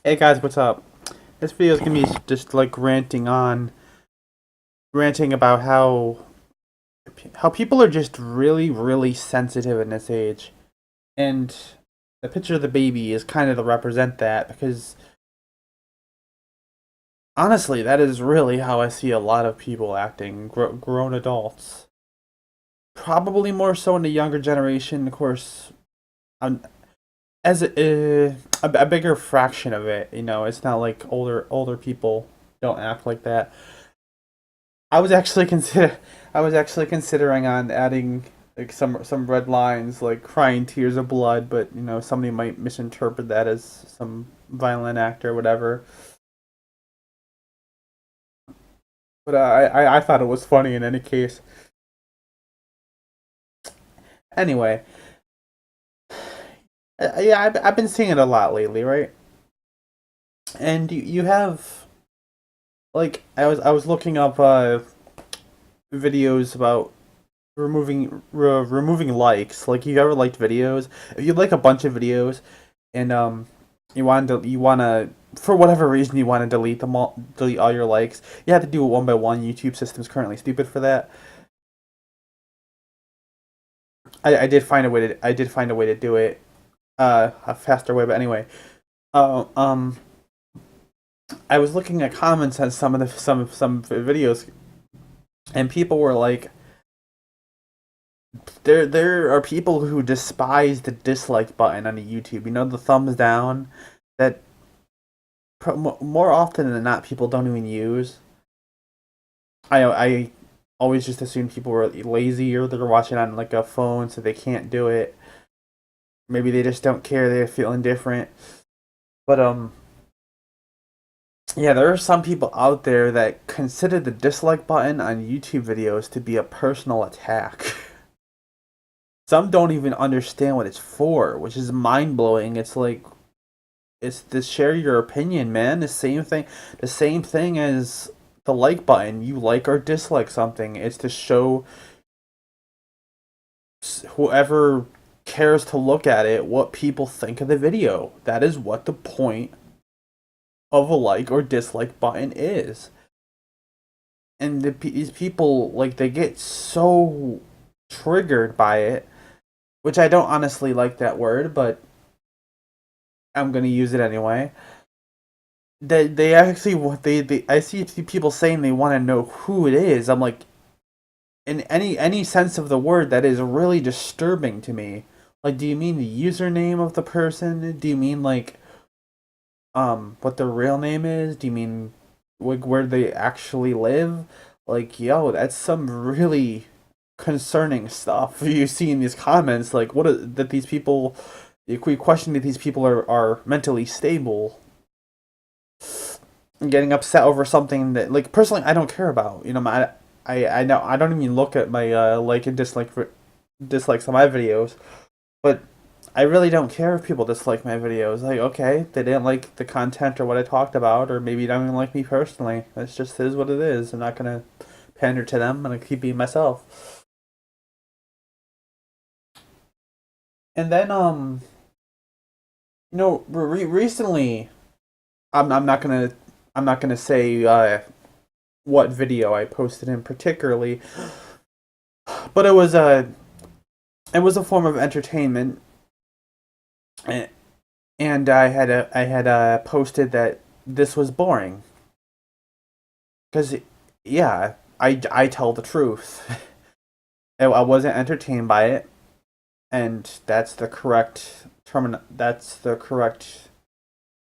Hey guys, what's up? This video is gonna be just like ranting about how people are just really sensitive in this age, and the picture of the baby is kind of to represent that because honestly, that is really how I see a lot of people acting, grown adults. Probably more so in the younger generation, of course. Um, as a bigger fraction of it, it's not like older people don't act like that. I was actually consider I was actually considering on adding like some red lines like crying tears of blood, but somebody might misinterpret that as some violent act or whatever. But I thought it was funny in any case. Anyway, yeah, I've been seeing it a lot lately, right? And you have like I was looking up videos about removing likes. Like, you ever liked videos? If you like a bunch of videos and you want to for whatever reason you want to delete all your likes, you have to do it one by one. YouTube system's currently stupid for that. I did find a way to do it, a faster way. But anyway, uh, um, I was looking at comments on some videos, and people were like, there are people who despise the dislike button on YouTube. You know, the thumbs down that more often than not people don't even use. I always just assumed people were lazy or they're watching on like a phone so they can't do it. Maybe they just don't care. They feel indifferent. But yeah, there are some people out there that consider the dislike button on YouTube videos to be a personal attack. Some don't even understand what it's for, which is mind blowing. It's like, it's to share your opinion, man. The same thing as the like button. You like or dislike something. It's to show whoever cares to look at it what people think of the video. That is what the point of a like or dislike button is. And these people, like, they get so triggered by it, which I don't honestly like that word, but I'm gonna use it anyway. They actually what they I see people saying they want to know who it is. I'm like, in any sense of the word, that is really disturbing to me. Like, do you mean the username of the person? Do you mean like what their real name is? Do you mean like where they actually live? Like, yo, that's some really concerning stuff you see in these comments. Like, that these people, if we question that these people are mentally stable and getting upset over something that, like, personally I don't care about. I know I don't even look at my like and dislikes on my videos, but I really don't care if people dislike my videos. Like, okay, they didn't like the content or what I talked about, or maybe don't even like me personally. It's just is what it is. I'm not gonna pander to them. I'm gonna keep being myself. And then recently, I'm not gonna say what video I posted in particularly, but it was a form of entertainment, and I had posted that this was boring because, yeah, I tell the truth. I wasn't entertained by it, and that's the correct term. That's the correct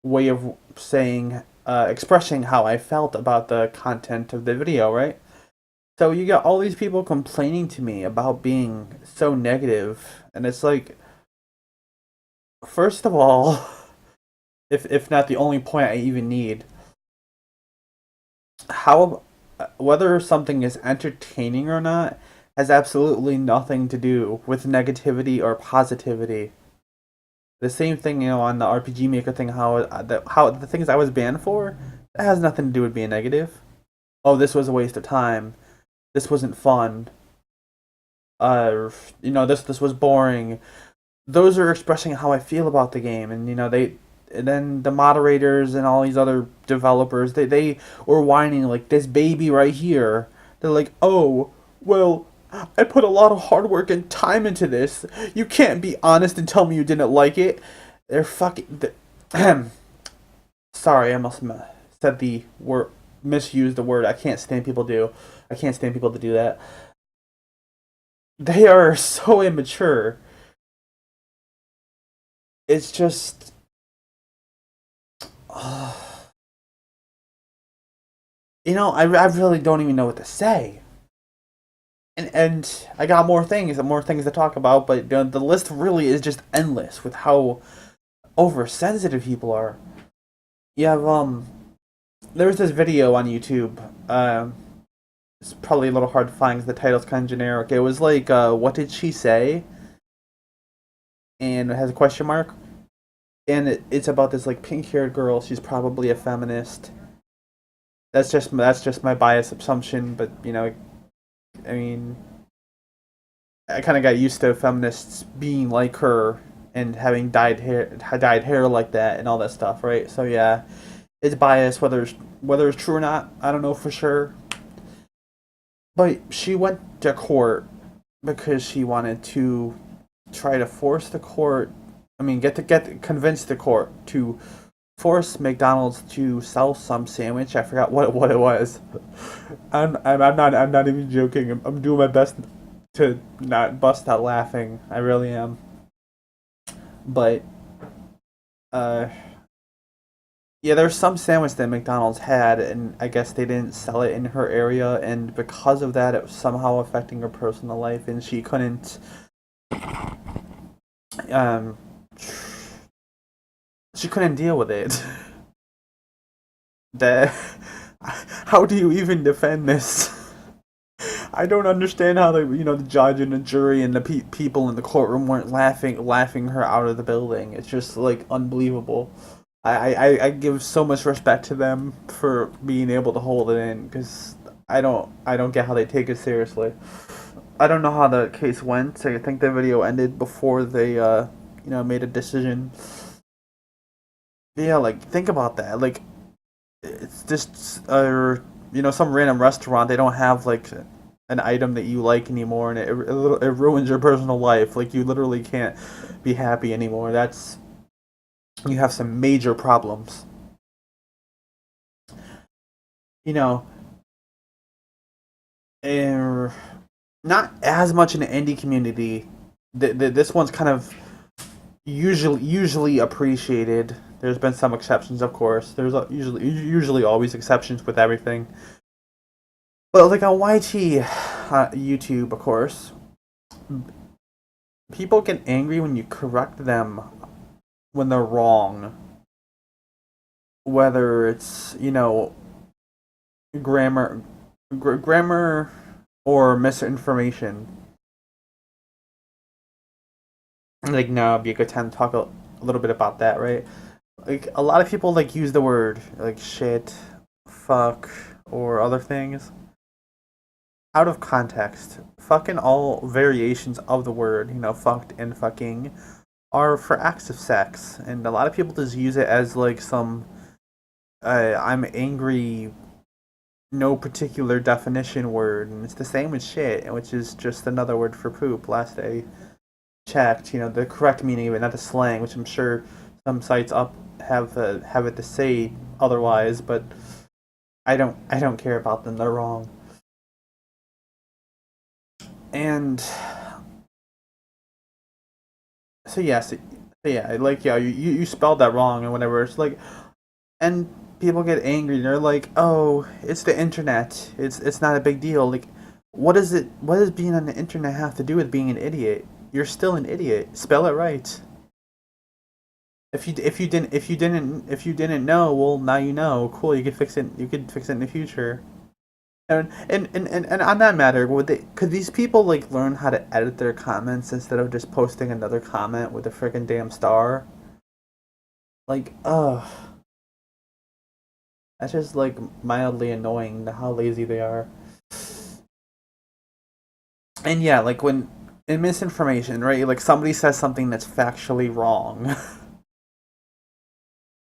way of saying, expressing how I felt about the content of the video, right? So you got all these people complaining to me about being so negative, and it's like, first of all, if not the only point I even need, how whether something is entertaining or not has absolutely nothing to do with negativity or positivity. The same thing, on the RPG Maker thing, how the things I was banned for, that has nothing to do with being negative. Oh, this was a waste of time. This wasn't fun. This was boring. Those are expressing how I feel about the game, and and then the moderators and all these other developers, they were whining like this baby right here. They're like, oh, well, I put a lot of hard work and time into this. You can't be honest and tell me you didn't like it. They're fucking. Sorry, I must have said the word, misused the word. I can't stand people do. I can't stand people to do that. They are so immature. It's just. I really don't even know what to say. And I got more things to talk about, but the list really is just endless with how oversensitive people are. You have there's this video on YouTube. It's probably a little hard to find because the title's kind of generic. It was like, "What did she say?" and it has a question mark. And it's about this like pink-haired girl. She's probably a feminist. That's just my biased assumption, but I mean, I kind of got used to feminists being like her and having dyed hair like that, and all that stuff, right? So yeah, it's biased. Whether it's true or not, I don't know for sure. But she went to court because she wanted to try to force the court. I mean, convince the court to force McDonald's to sell some sandwich. I forgot what it was. I'm not even joking. I'm doing my best to not bust out laughing. I really am. But uh, yeah, there's some sandwich that McDonald's had, and I guess they didn't sell it in her area, and because of that, it was somehow affecting her personal life, and um she couldn't deal with it. That how do you even defend this? I don't understand how the judge and the jury and the people in the courtroom weren't laughing her out of the building. It's just like unbelievable. I give so much respect to them for being able to hold it in because I don't get how they take it seriously. I don't know how the case went. I think the video ended before they made a decision. Yeah, like think about that. Like it's just some random restaurant. They don't have like an item that you like anymore, and it ruins your personal life. Like you literally can't be happy anymore. That's You have some major problems. You know, er, Not as much in the indie community. This one's kind of usually appreciated. There's been some exceptions, of course. There's usually always exceptions with everything. But like on YT, YouTube, of course, people get angry when you correct them when they're wrong. Whether it's grammar, grammar or misinformation. Like now, would be a good time to talk a little bit about that, right? Like a lot of people like use the word like shit, fuck, or other things out of context. Fucking all variations of the word, fucked and fucking, are for acts of sex, and a lot of people just use it as like some I'm angry, no particular definition word, and it's the same with shit, which is just another word for poop. Last I checked, the correct meaning of it, not the slang, which I'm sure some sites up have it to say otherwise, but I don't care about them. They're wrong. And so yes, yeah, like yeah, you spelled that wrong and whatever. It's like, and people get angry. They're like, "Oh, it's the internet. It's not a big deal." Like, what is it? What does being on the internet have to do with being an idiot? You're still an idiot. Spell it right. If you didn't know, well, now you know. Cool. You could fix it. You could fix it in the future. And on that matter, could these people like learn how to edit their comments instead of just posting another comment with a freaking damn star? Like, that's just like mildly annoying how lazy they are. And yeah, like when in misinformation, right? Like somebody says something that's factually wrong.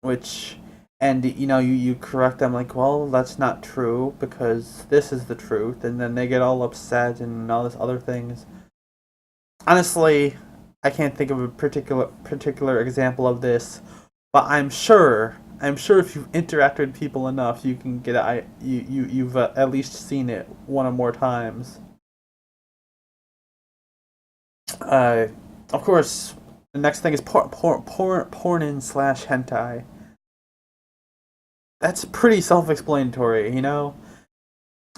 which, and you correct them like, well, that's not true because this is the truth, and then they get all upset and all this other things. Honestly, I can't think of a particular example of this, but I'm sure if you've interacted with people enough, you can get you've at least seen it one or more times. Uh, of course, the next thing is porn in slash hentai. That's pretty self-explanatory, you know.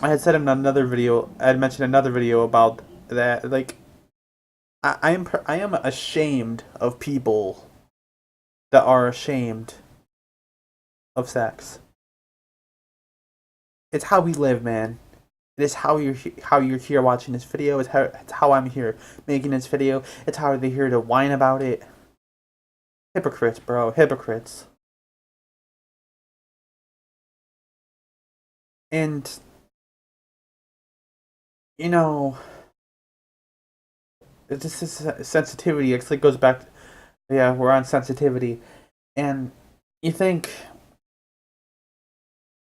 I had said in another video, I had mentioned another video about that. Like, I am ashamed of people that are ashamed of sex. It's how we live, man. It is how you're here watching this video. It's how I'm here making this video. It's how they're here to whine about it. Hypocrites, bro. Hypocrites. And you know, this is sensitivity. It goes back. Yeah, we're on sensitivity, and you think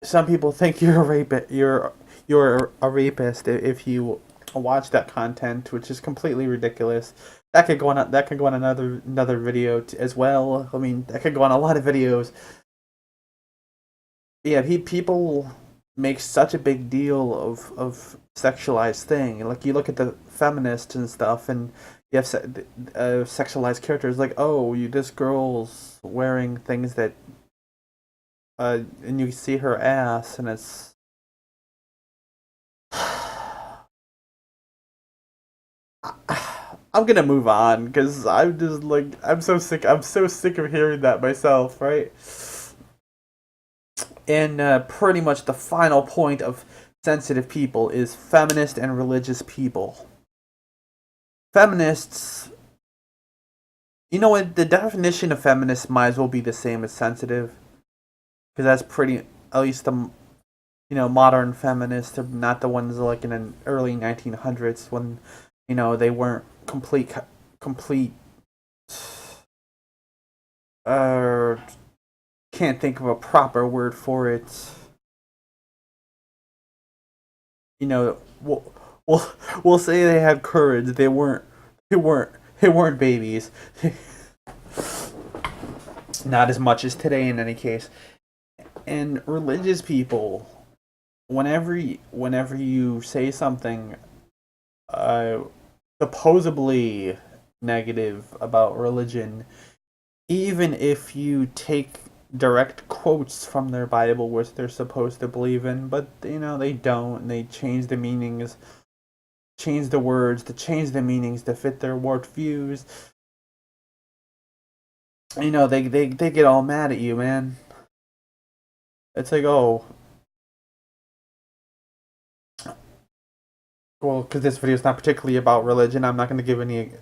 some people think you're a rapist. You're a rapist if you watch that content, which is completely ridiculous. That could go on. That could go on another video as well. I mean, that could go on a lot of videos. Yeah, people make such a big deal of sexualized thing. Like you look at the feminists and stuff, and you have sexualized characters. Like, oh, this girl's wearing things that, and you see her ass, and it's. I'm gonna move on because I'm just like I'm so sick. I'm so sick of hearing that myself, right? And pretty much the final point of sensitive people is feminist and religious people. Feminists, you know what? The definition of feminist might as well be the same as sensitive, because that's pretty. At least the modern feminists are not the ones like in the early 1900s when they weren't complete. Uh, can't think of a proper word for it. We'll we'll say they had courage. They weren't babies. Not as much as today, in any case. And religious people, whenever you say something, uh, supposedly negative about religion, even if you take direct quotes from their Bible, which they're supposed to believe in, but they don't, and they change the meanings, change the words, to change the meanings to fit their warped views. They get all mad at you, man. It's like, oh, well, because this video is not particularly about religion, I'm not going to give any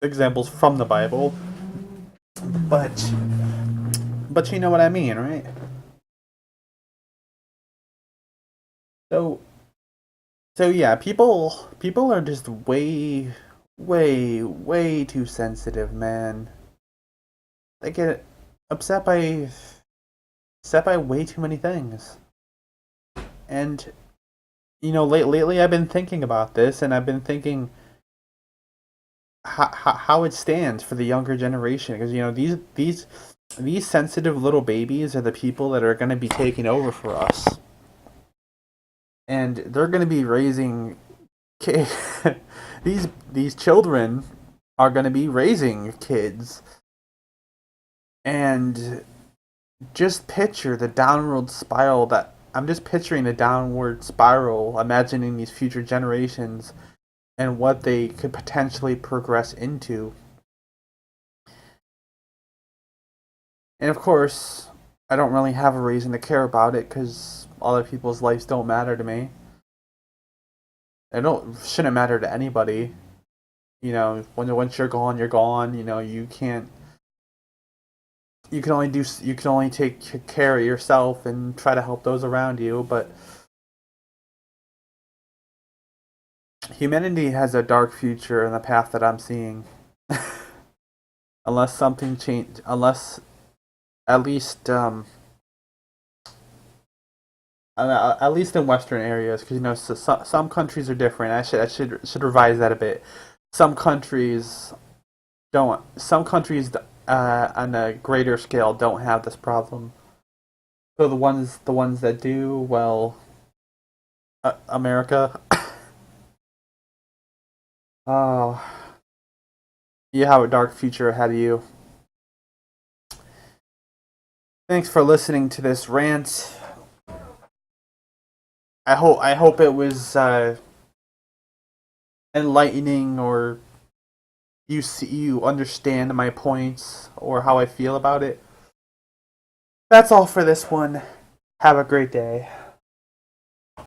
examples from the Bible, but you know what I mean, right? So yeah, people are just way too sensitive, man. They get upset by way too many things. And lately I've been thinking about this, and I've been thinking how it stands for the younger generation, because these sensitive little babies are the people that are going to be taking over for us, and they're going to be raising kids. These children are going to be raising kids, and just picture the downward spiral that I'm just picturing the downward spiral, imagining these future generations and what they could potentially progress into. And of course, I don't really have a reason to care about it because other people's lives don't matter to me. They don't shouldn't matter to anybody. Once you're gone, you're gone. You can't. You can only take care of yourself and try to help those around you. But humanity has a dark future in the path that I'm seeing. Unless something change, unless At least at least in Western areas, because some countries are different. I should revise that a bit. Some countries don't. Some countries on a greater scale don't have this problem. So the ones that do, well, America. Oh, you have a dark future ahead of you. Thanks for listening to this rant. I hope it was enlightening, or you understand my points or how I feel about it. That's all for this one. Have a great day.